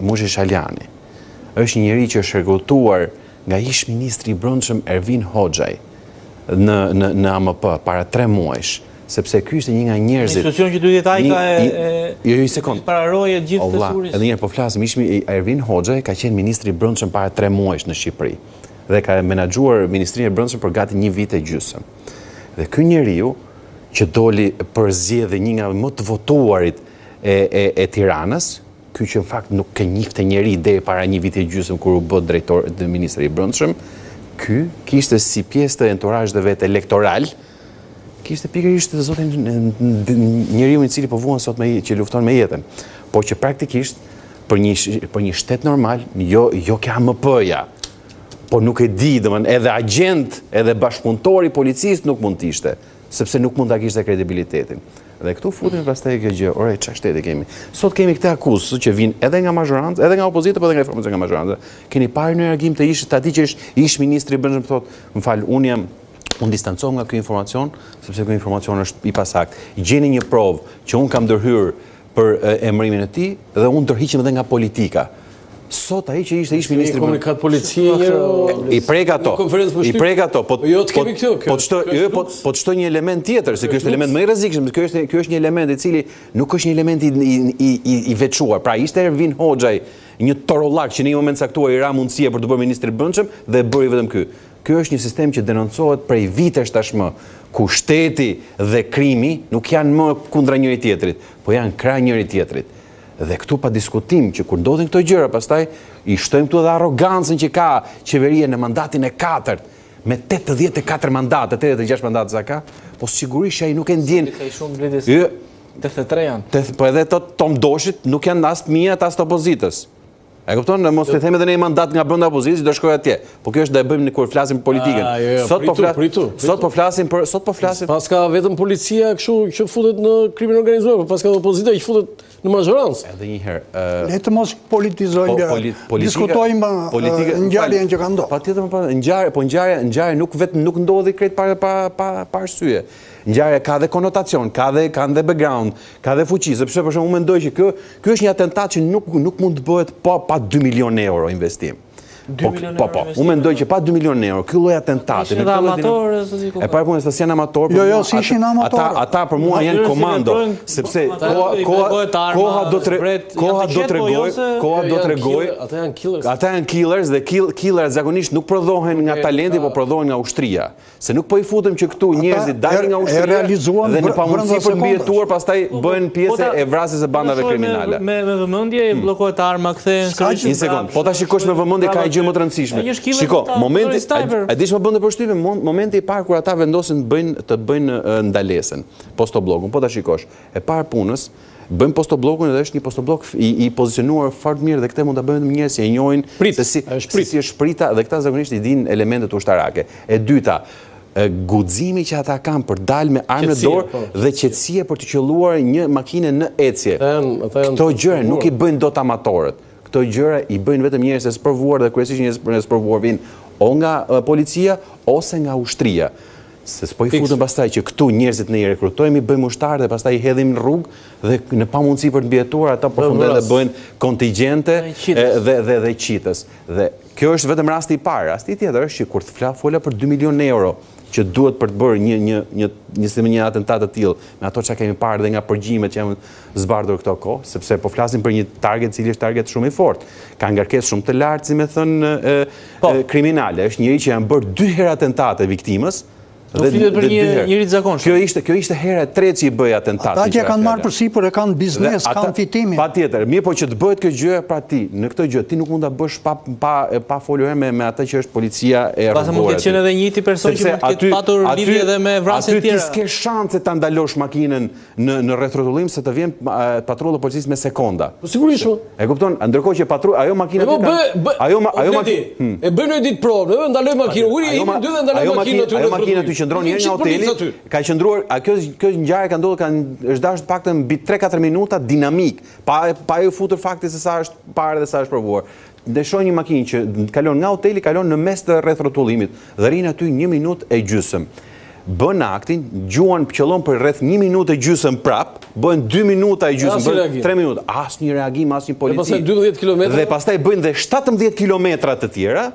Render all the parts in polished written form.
Mushi Shaljani është një njeri që është rekrutuar nga ish ministri i brendshëm Ervin Hoxhaj në AMP para 3 muajsh, sepse ky ishte një nga njerëzit. Institucion që duhet ai ka një sekond. Pararoje gjithë thesurisë. Edhe një herë po flasim, Ervin Hoxhaj ka qenë ministri i brendshëm para 3 muajsh në Shqipëri dhe ka menaxhuar ministrinë e brendshëm për gati 1 vit e gjysmë. Dhe ky njeriu që doli për zgjedhje një nga më të votuarit e Tiranës, ky që në fakt nuk e njihte njeri deri para 1 viti e gjysmë kur u bë drejtor dhe ministri i brendshëm, ky kishte si pjesë të entourazhit vet elektoral, kishte pikërisht zotin njeriu i cili po vuan sot që lufton me jetën, por që praktikisht për një shtet normal, jo KMP-ja, por nuk e di, domethënë edhe agent, edhe bashkëpunëtor i policisë nuk mund të ishte, sepse nuk mund ta kishte kredibilitetin. Dhe këtu futem pastaj kjo gjë, ore çfarë shteti kemi? Sot kemi këtë akuzë që vijnë edhe nga mazhorancë, edhe nga opozita, po edhe nga formacion nga mazhorancë. Keni parë në reagim të atij që është ish ministri i brendshëm thotë, unë distancohem nga ky informacion, sepse ky informacion është i pasakt. Gjeni një provë që unë kam ndërhyr për emërimin e tij dhe unë ndërhiqem edhe nga politika. Sot ai që ishte ish ministri komunikat policie i prek ato, po të shtoj një element tjetër, se kjo është element më i rrezikshëm, kjo është një element i cili nuk është një element i veçuar. Pra ishte Ervin Hoxhaj, një torollak që në një moment caktuar i ra mundësia për të bërë ministri i brendshëm dhe bëri vetëm ky. Ky është një sistem që denoncohet prej vitesh tashmë, ku shteti dhe krimi nuk janë më kundra njëri tjetrit, po janë krah njëri tjetrit. Dhe këtu pa diskutim që kur ndodhin këto gjëra, pastaj i shtojmë këtu edhe arrogancën që ka qeveria në mandatin e 4 me 84 mandate, 86 mandate sa ka, po sigurisht ai nuk e ndjen. Ka shumë mbledhjes. 83 janë. Po edhe Tom Doshit nuk janë as të mia as të opozitës. E kupton, mos të them edhe në një mandat nga brenda opozitës do shkoj atje. Po kjo është do e bëjmë kur flasim për politikën. Sot po flasim. Pas ka vetëm policia kështu që futet në krimin organizuar, po pas ka opozita që futet në mazhorancë. Edhe një herë. Le të mos politizojmë. Diskutojmë ngjarjen që ka ndodhur. Patjetër, po ngjarja nuk ndodhi krejt pa arsye. Ngjarja ka dhe konotacion, ka dhe background, ka dhe fuqi, sepse për shembull unë mendoj që ky është një atentat që nuk mund të bëhet pa 2 milionë euro investim. Unë mendoj që pa 2 milionë euro, ky lloj atentati. Ishin amatorë, e para punës tas janë amatorë. Jo, si ishin amatorë. Ata për mua janë komando, sepse koha do t'rregoj. Ata janë killers dhe killers zakonisht nuk prodhohen nga talenti, po prodhohen nga ushtria. Se nuk po i futem që këtu njerëzit dalin nga ushtria dhe në pamundësi për mbijetuar pastaj bëhen pjesë e vrasjes së bandave kriminale. Me vëmendje bllokohet arma, kthehen. Një sekond, po ta shikosh me vëmendje ka gjë më të rëndësishme. Shiko, a dish më bën të përshtypje momenti i parë kur ata vendosin të bëjnë ndalesën, postobllokun, po ta shikosh. E parë punës, bëjmë postobllokun dhe është një postoblok i pozicionuar fort mirë dhe këtë mund ta bëjnë njerëz që e njohin se si është shprita dhe këta zakonisht i dinë elementet ushtarake. E dyta, guximi që ata kanë për dalë me armë në dorë dhe qetësia për të qelluar një makinë në ecje. Këto gjëra nuk i bëjnë dot amatorët. Këto gjëra i bëjnë vetëm njerëz të sprovuar dhe kryesisht njerëz të sprovuar vinë o nga policia ose nga ushtria. Se s'po i futën pastaj që këtu njerëzit ne i rekrutojmë, i bëjmë ushtarë dhe pastaj i hedhim në rrugë dhe në pamundësi për të mbijetuar ata përfundojnë dhe bëjnë kontingjente dhe qitës. Dhe kjo është vetëm rasti i parë. Rasti tjetër është që kur të fola për 2 milionë euro që duhet për të bërë një atentat të tillë, me ato që kemi parë dhe nga përgjimet që janë zbardhur këto kohë, sepse po flasim për një target cili është target shumë i fortë. Ka ngarkesë shumë të lartë, si me thënë, kriminale. Është njëri që janë bërë 2 herë atentate viktimës. Do flitet për njëri të zakonshëm. Kjo ishte hera e tretë që i bëj atentatin. Ata që kanë marrë përsipër e kanë biznes, kanë fitimin. Patjetër, mirë po që të bëhet kjo gjë pra ti, në këtë gjë ti nuk mund ta bësh pa folur me atë që është policia e rrugës. Pastaj mund të qenë edhe njëti person që mund të ketë patur lidhje edhe me vrasje të tjera. Aty ti s'ke shanse ta ndalosh makinën në rrethrotullim se të vjen patrulla policisë me sekonda. Po sigurisht. E kupton? Ndërkohë që ajo makina e bëjnë ditë provë, ndaloj makinën. Ajo makina aty qëndron njëherë nga hoteli, ka qëndruar, kjo ngjarje ka ndodhur, është dashur paktën mbi 3-4 minuta dinamik, pa ju futur fakti se sa është parë dhe sa është provuar. Ndeshon një makinë që kalon nga hoteli, kalon në mes të rrethrotullimit dhe rrin aty 1 minutë e gjysmë. bën aktin, gjuan qëllon për rreth 1 minutë e gjysmë prap, bën 2 minuta e gjysmë, bën 3 minuta. Asnjë reagim, asnjë polici. Dhe pastaj bëjnë dhe 17 kilometra të tjera.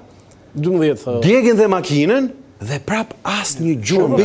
12 tha. Djegin dhe makinën dhe prap asnjë gjuhë.